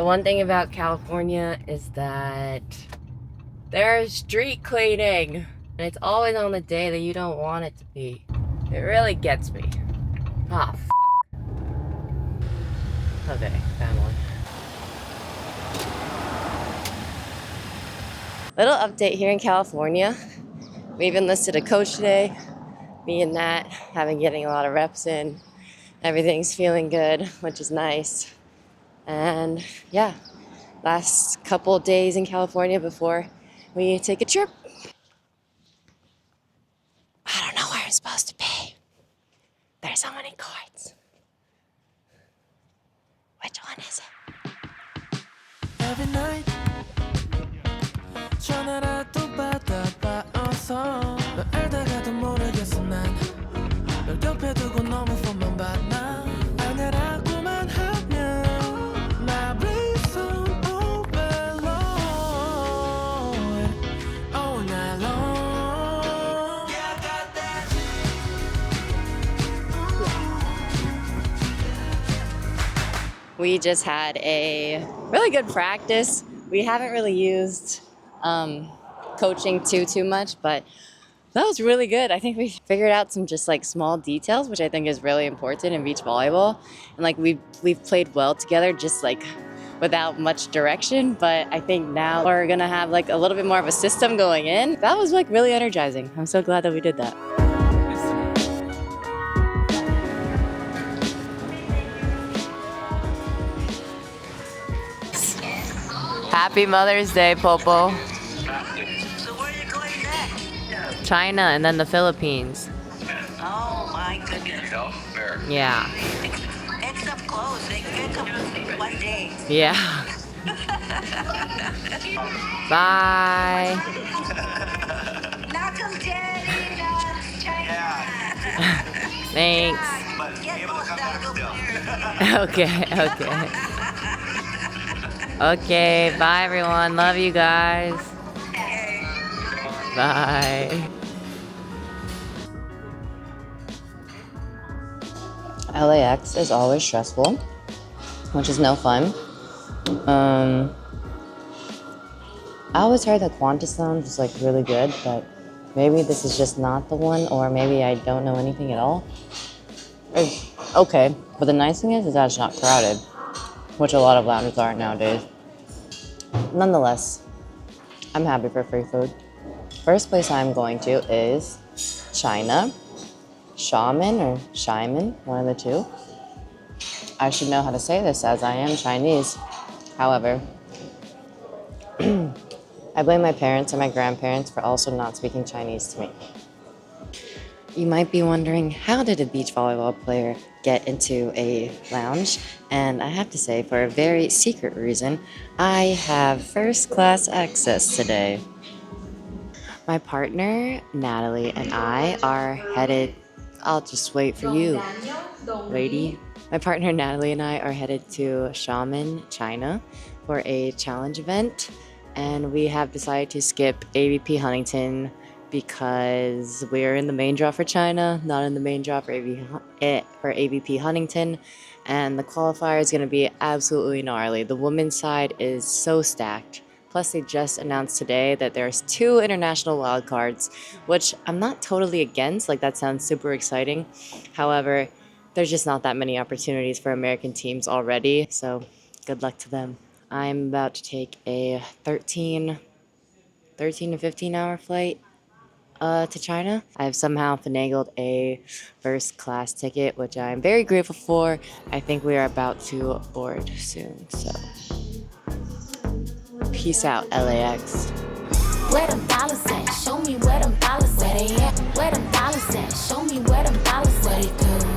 The one thing about California is that there's street cleaning, and it's always on the day that you don't want it to be. It really gets me. Ah, f***. Okay, family. Little update here in California. We even listed a coach today. Me and Nat have been getting a lot of reps in. Everything's feeling good, which is nice. And yeah, last couple of days in California before we take a trip. I don't know where I'm supposed to be. There's so many courts. Which one is it? Every night 전화라도 받아봐서 널 알다가도 모르겠어 난 널 옆에 두고 너무 폰만 받나 아니라고만 하면 My brain's on overload all night long Yeah, I got that We just had a really good practice. We haven't really used coaching too much, but that was really good. I think we figured out some just like small details, which I think is really important in beach volleyball. And like we've played well together, just like without much direction. But I think now we're gonna have like a little bit more of a system going in. That was like really energizing. I'm so glad that we did that. Happy Mother's Day, Popo. So where are you going next? China and then the Philippines. Oh my goodness. Yeah. It's up close. They can come one day. Yeah. Bye. Not from Daddy, not China. Thanks. Get most out of Okay, okay. Okay, bye everyone. Love you guys. Bye. LAX is always stressful, which is no fun. I always heard that Qantas Lounge was like really good, but maybe this is just not the one, or maybe I don't know anything at all. It's okay, but the nice thing is that it's not crowded, which a lot of lounges are nowadays. Nonetheless, I'm happy for free food. First place I'm going to is China. Xiamen or Xiamen, one of the two. I should know how to say this as I am Chinese. However, I blame my parents and my grandparents for also not speaking Chinese to me. You might be wondering, how did a beach volleyball player get into a lounge? And I have to say, for a very secret reason, I have first class access today. My partner, Natalie, and I are headed... I'll just wait for you, lady. My partner, Natalie, and I are headed to Xiamen, China, for a challenge event. And we have decided to skip AVP Huntington because we're in the main draw for China, not in the main draw for AVP Huntington. And the qualifier is going to be absolutely gnarly. The women's side is so stacked. Plus, they just announced today that there's 2 international wildcards, which I'm not totally against. Like, that sounds super exciting. However, there's just not that many opportunities for American teams already. So, good luck to them. I'm about to take a 13 to 15 hour flight to China. I've somehow finagled a first class ticket, which I'm very grateful for. I think we are about to board soon, so peace out, LAX. Where them dollars at? Show me where them dollars at. Where they at? Where them dollars at? Show me where them dollars at.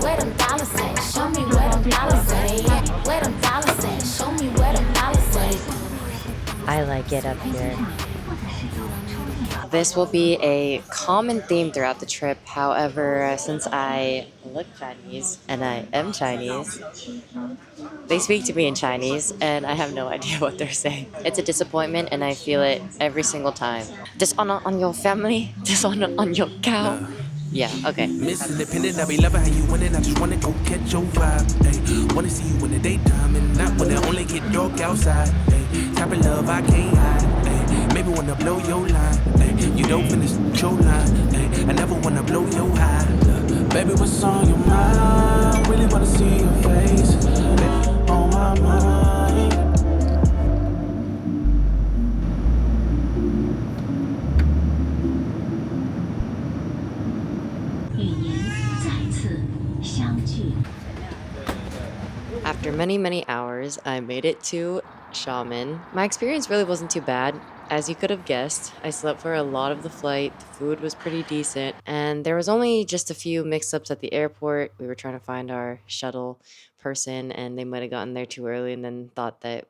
Where them dollars at? Show me where them dollars at. Where they at? Where them dollars at? Show me where them dollars at. I like it up here. This will be a common theme throughout the trip. However, since I look Chinese and I am Chinese, they speak to me in Chinese and I have no idea what they're saying. It's a disappointment and I feel it every single time. Dishonor on your family, dishonor on your cow. Yeah, okay. Miss Independent, I be loving how you winning. I just wanna go catch your vibe. Ay, wanna see you in the daytime and not when they only get dark outside. Ay, type of love I can't hide. Ay, maybe wanna blow your line. Ay, you don't finish your line. Ay, I never wanna blow your high. Baby, what's on your mind? Really wanna see your face. Ay, on my mind. 语言再次相聚。 After many, many hours, I made it to Xiamen. My experience really wasn't too bad. As you could have guessed, I slept for a lot of the flight, the food was pretty decent, and there was only just a few mix-ups at the airport. We were trying to find our shuttle person, and they might have gotten there too early and then thought that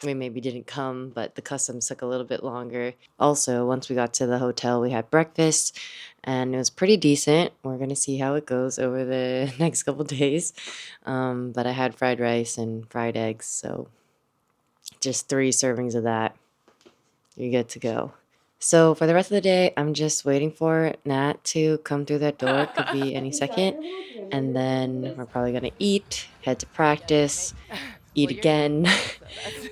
we maybe didn't come, but the customs took a little bit longer. Also, once we got to the hotel, we had breakfast, and it was pretty decent. We're gonna see how it goes over the next couple days. But I had fried rice and fried eggs, so just 3 servings of that. You're good to go. So for the rest of the day, I'm just waiting for Nat to come through that door. Could be any second. And then we're probably gonna eat, head to practice, eat again,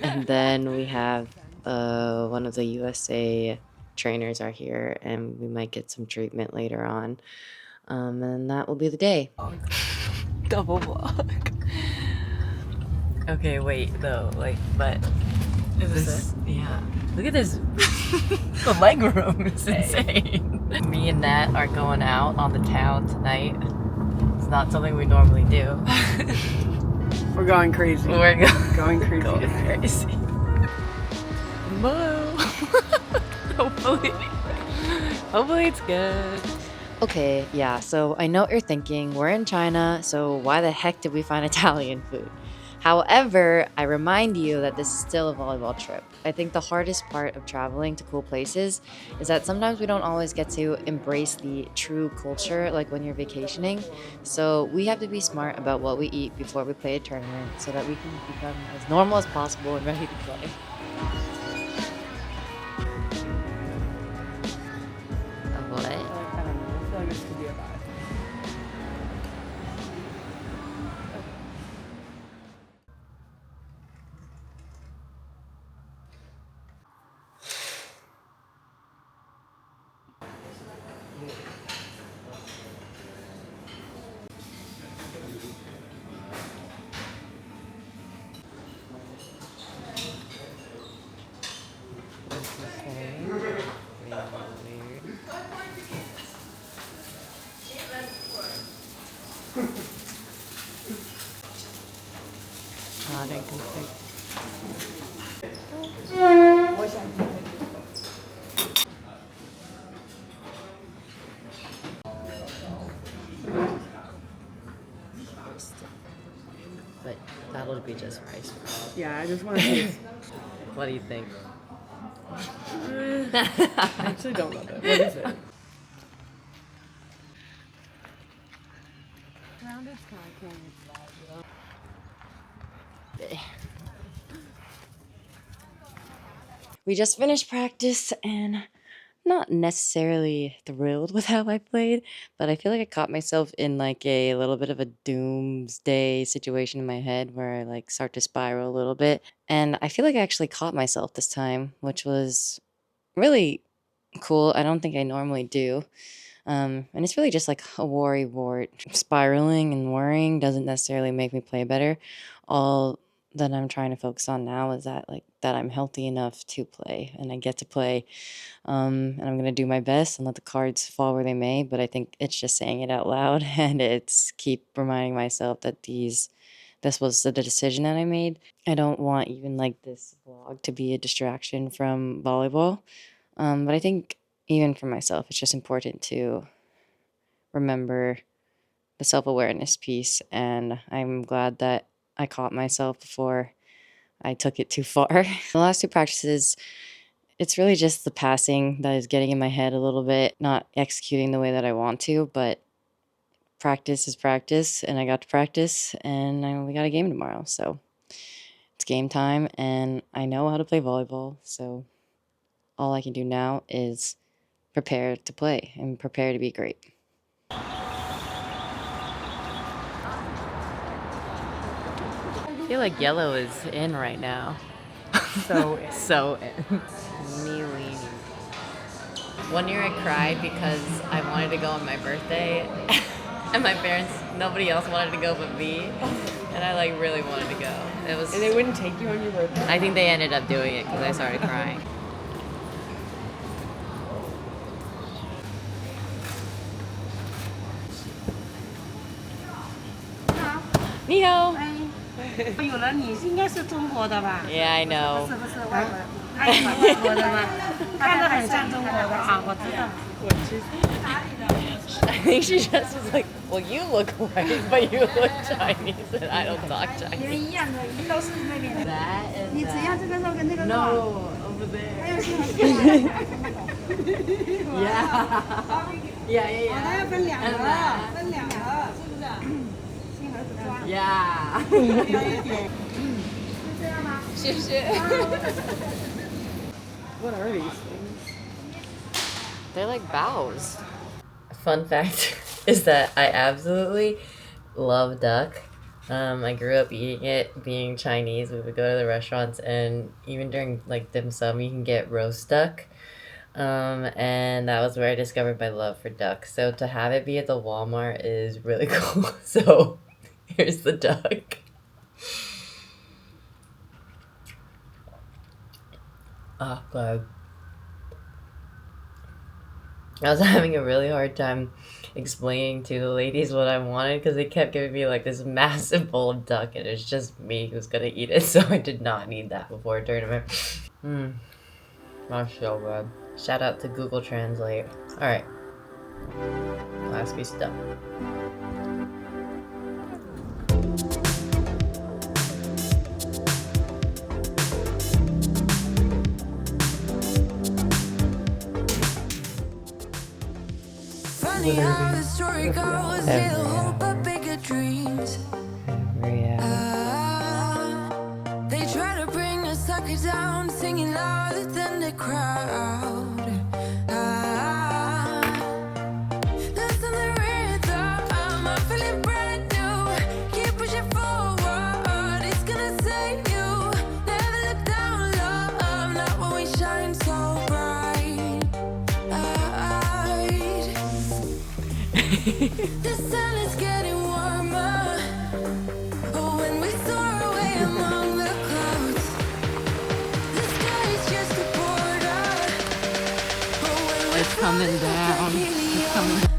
and then we have one of the USA trainers are here, and we might get some treatment later on, and that will be the day. Double vlog. Okay, wait though, like, but is this? Yeah. Look at this. The leg room is insane. Me and Nat are going out on the town tonight. It's not something we normally do. We're going crazy. We're Going crazy. Going crazy. Moo. Hopefully it's good. Okay, yeah, so I know what you're thinking. We're in China, so why the heck did we find Italian food? However, I remind you that this is still a volleyball trip. I think the hardest part of traveling to cool places is that sometimes we don't always get to embrace the true culture like when you're vacationing. So we have to be smart about what we eat before we play a tournament so that we can become as normal as possible and ready to play. What? I don't know. I feel like this could be a vibe. But that'll be just rice. Yeah, I just want to see. What do you think? I actually don't love it. What is it? Rounded sky canyon. We just finished practice and not necessarily thrilled with how I played, but I feel like I caught myself in like a little bit of a doomsday situation in my head where I like start to spiral a little bit. And I feel like I actually caught myself this time, which was really cool. I don't think I normally do. And it's really just like a worry wart. Spiraling and worrying doesn't necessarily make me play better. All that I'm trying to focus on now is that I'm healthy enough to play and I get to play. And I'm gonna do my best and let the cards fall where they may. But I think it's just saying it out loud and it's keep reminding myself that this was the decision that I made. I don't want even like this vlog to be a distraction from volleyball. But I think even for myself, it's just important to remember the self-awareness piece. And I'm glad that I caught myself before I took it too far. The last 2 practices, it's really just the passing that is getting in my head a little bit, not executing the way that I want to, but practice is practice, and I got to practice, and we got a game tomorrow, so it's game time, and I know how to play volleyball, so all I can do now is prepare to play and prepare to be great. feel like yellow is in right now. So So in. Me leaning. One year I cried because I wanted to go on my birthday, and my parents, nobody else wanted to go but me, and I like really wanted to go. It was. and they wouldn't take you on your birthday. I think they ended up doing it because I started crying. Ni hao. 有了你应该是中国的吧？ Yeah, I know. 是不是外国？他也是外国的吗？看着很像中国的啊，我知道。 I think she just was like, well, you look white, but you look Chinese, and I don't talk 你们 Chinese. 一样的，都是那边的。 That is 你只要这个肉跟那个肉， over there. 还有西红柿。 Yeah. 它要分两盒，分两盒，是不是？西盒子装。 Yeah. 有一点。是这样吗？ What are these things? They're like bows. Fun fact is that I absolutely love duck. I grew up eating it. Being Chinese, we would go to the restaurants, and even during like dim sum, you can get roast duck. And that was where I discovered my love for duck. So to have it be at the Walmart is really cool. So here's the duck. Oh god. I was having a really hard time explaining to the ladies what I wanted because they kept giving me like this massive bowl of duck, and it's just me who's gonna eat it, so I did not need that before a tournament. That's so good. Shout out to Google Translate. Alright. Last piece of duck. Funny how the story goes, little hope but bigger dreams. They try to bring a sucker down, singing louder than the crowd. Listen the rhythm, I'm feeling brand new. Keep pushing forward, it's gonna save you. Never look down, love, not when we shine so bright. The sun is getting warmer. Oh, when we soar away among the clouds, the sky is just a border. Oh, when we It's coming down. It's coming down.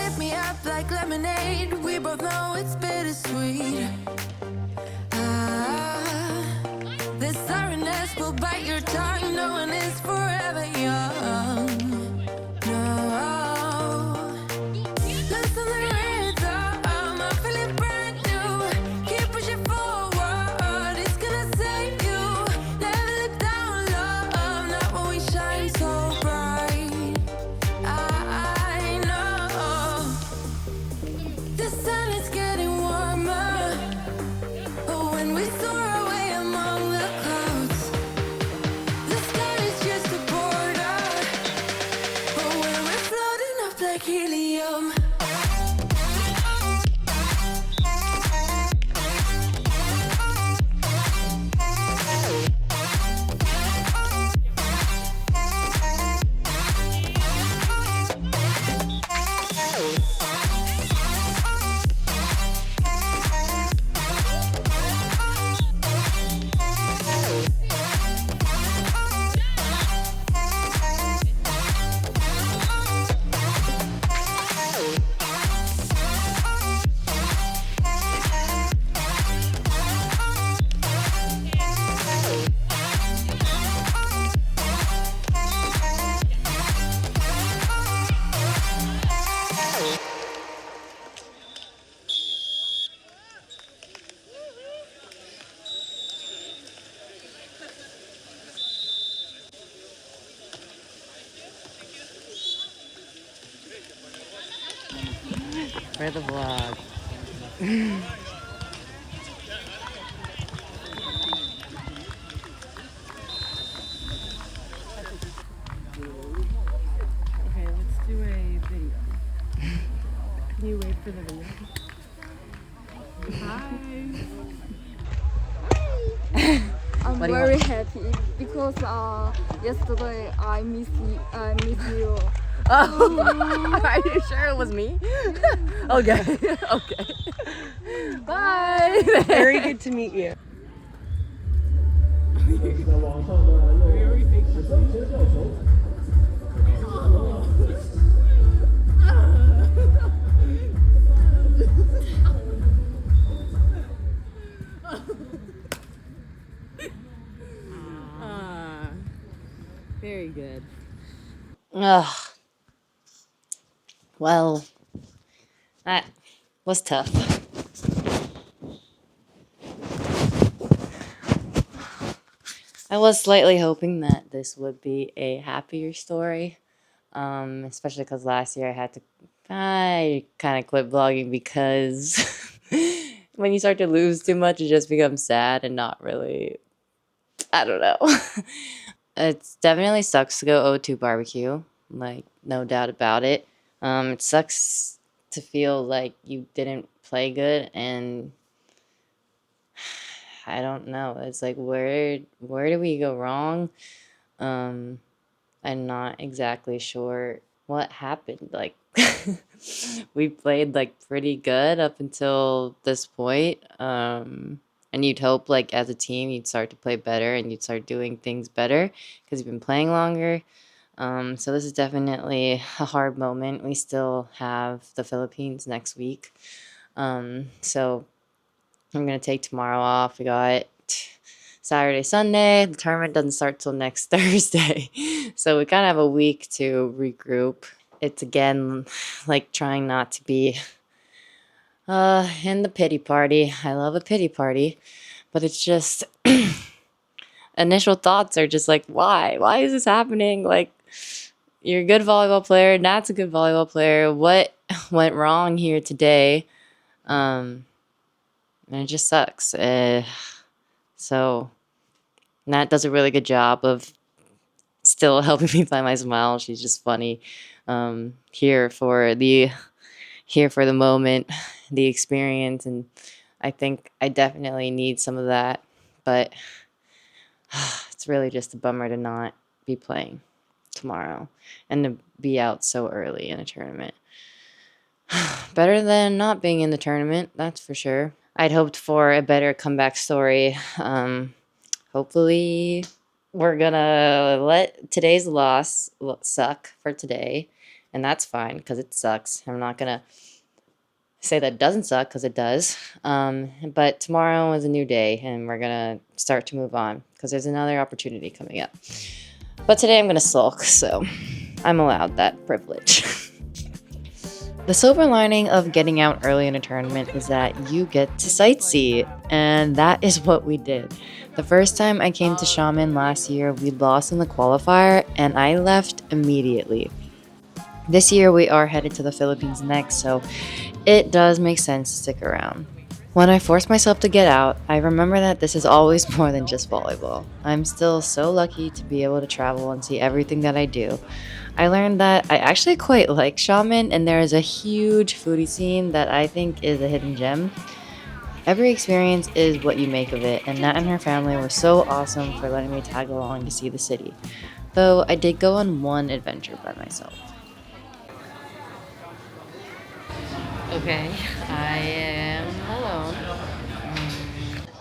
sip me up like lemonade. We both know it's bittersweet. The sorrowness will bite your tongue. No one is forever young. No. Listen to the rhythm, I'm feeling brand new. Keep pushing forward, it's gonna save you. Never look down, love, not when we shine so bright. I know the sun is getting warmer. for the vlog. Okay, let's do a video. Can you wait for the video? I'm What do you very want? happy because yesterday I miss you. Oh, are you sure it was me? Okay, okay. Bye. Very good to meet you. Very good. Ugh. Well, that was tough. I was slightly hoping that this would be a happier story, especially because last year I kind of quit vlogging because when you start to lose too much, it just becomes sad and not really, I don't know. It definitely sucks to go 0-2 barbecue, like, no doubt about it. It sucks to feel like you didn't play good, and I don't know. It's like, where do we go wrong? I'm not exactly sure what happened. Like, we played like pretty good up until this point. And you'd hope, like, as a team, you'd start to play better and you'd start doing things better because you've been playing longer. So this is definitely a hard moment. We still have the Philippines next week. So I'm going to take tomorrow off. We got Saturday, Sunday. The tournament doesn't start till next Thursday. So we kind of have a week to regroup. It's, again, like, trying not to be in the pity party. I love a pity party. But it's just, initial thoughts are just like, why? Why is this happening? Like, you're a good volleyball player. Nat's a good volleyball player. What went wrong here today? And it just sucks. So Nat does a really good job of still helping me find my smile. She's just funny. Here for the moment, the experience, and I think I definitely need some of that. But it's really just a bummer to not be playing tomorrow and to be out so early in a tournament. Better than not being in the tournament, that's for sure. I'd hoped for a better comeback story. Hopefully we're gonna let today's loss suck for today, and that's fine because it sucks. I'm not gonna say that it doesn't suck because it does. But tomorrow is a new day, and we're gonna start to move on because there's another opportunity coming up. But today I'm gonna sulk, so I'm allowed that privilege. The silver lining of getting out early in a tournament is that you get to sightsee, and that is what we did. The first time I came to Xiamen last year, we lost in the qualifier, and I left immediately. This year we are headed to the Philippines next, so it does make sense to stick around. When I force myself to get out, I remember that this is always more than just volleyball. I'm still so lucky to be able to travel and see everything that I do. I learned that I actually quite like Xiamen, and there is a huge foodie scene that I think is a hidden gem. Every experience is what you make of it, and Nat and her family were so awesome for letting me tag along to see the city. Though I did go on one adventure by myself. Okay, I am alone.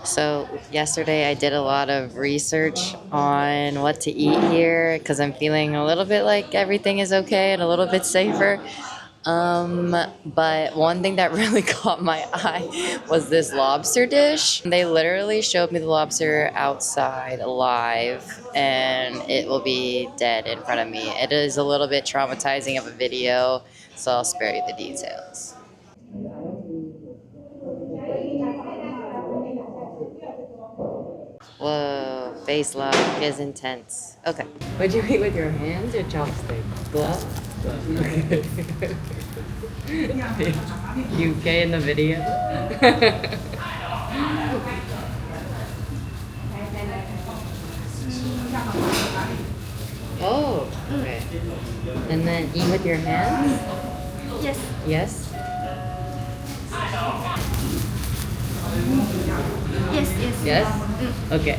So yesterday I did a lot of research on what to eat here because I'm feeling a little bit like everything is okay and a little bit safer. But one thing that really caught my eye was this lobster dish. They literally showed me the lobster outside live, and it will be dead in front of me. It is a little bit traumatizing of a video, so I'll spare you the details. Whoa, face lock is intense. Okay. Would you eat with your hands or chopsticks? Gloves? UK in the video. Oh, okay. And then eat with your hands? Yes. Yes? Yes, yes. Yes? Okay.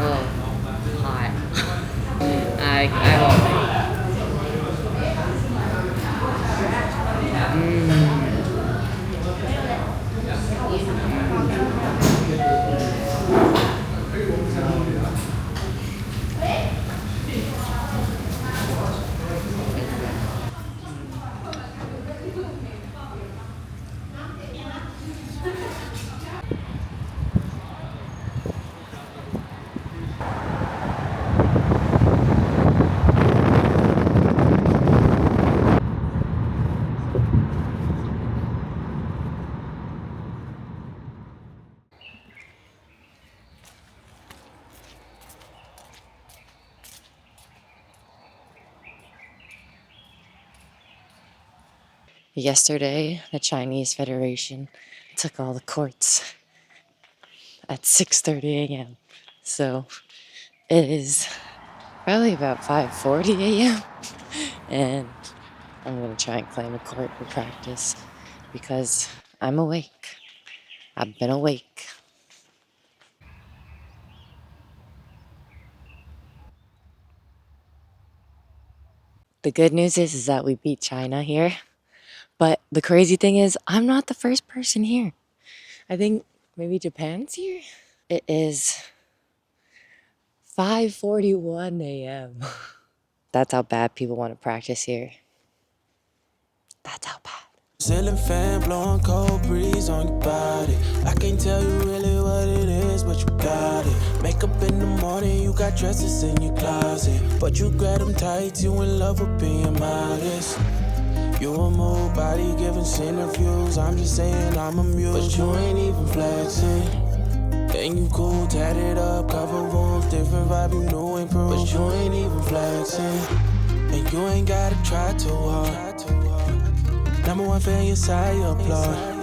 Oh, hot. I won't. Yesterday, the Chinese Federation took all the courts at 6:30 a.m. So it is probably about 5:40 a.m. and I'm gonna try and claim a court for practice because I'm awake. I've been awake. The good news is that we beat China here. But the crazy thing is, I'm not the first person here. I think maybe Japan's here. It is 5:41 a.m. That's how bad people want to practice here. That's how bad. Ceiling fan blowing cold breeze on your body. I can't tell you really what it is, but you got it. Makeup in the morning, you got dresses in your closet, but you grab them tight, you in love with being modest. You a move body giving centrifuges. I'm just saying I'm amused, but you ain't even flexing. And you cool, tatted up, cover wounds, different vibe, you new improved, but you ain't even flexing. And you ain't gotta try too hard. Number one fan, your side, you applaud.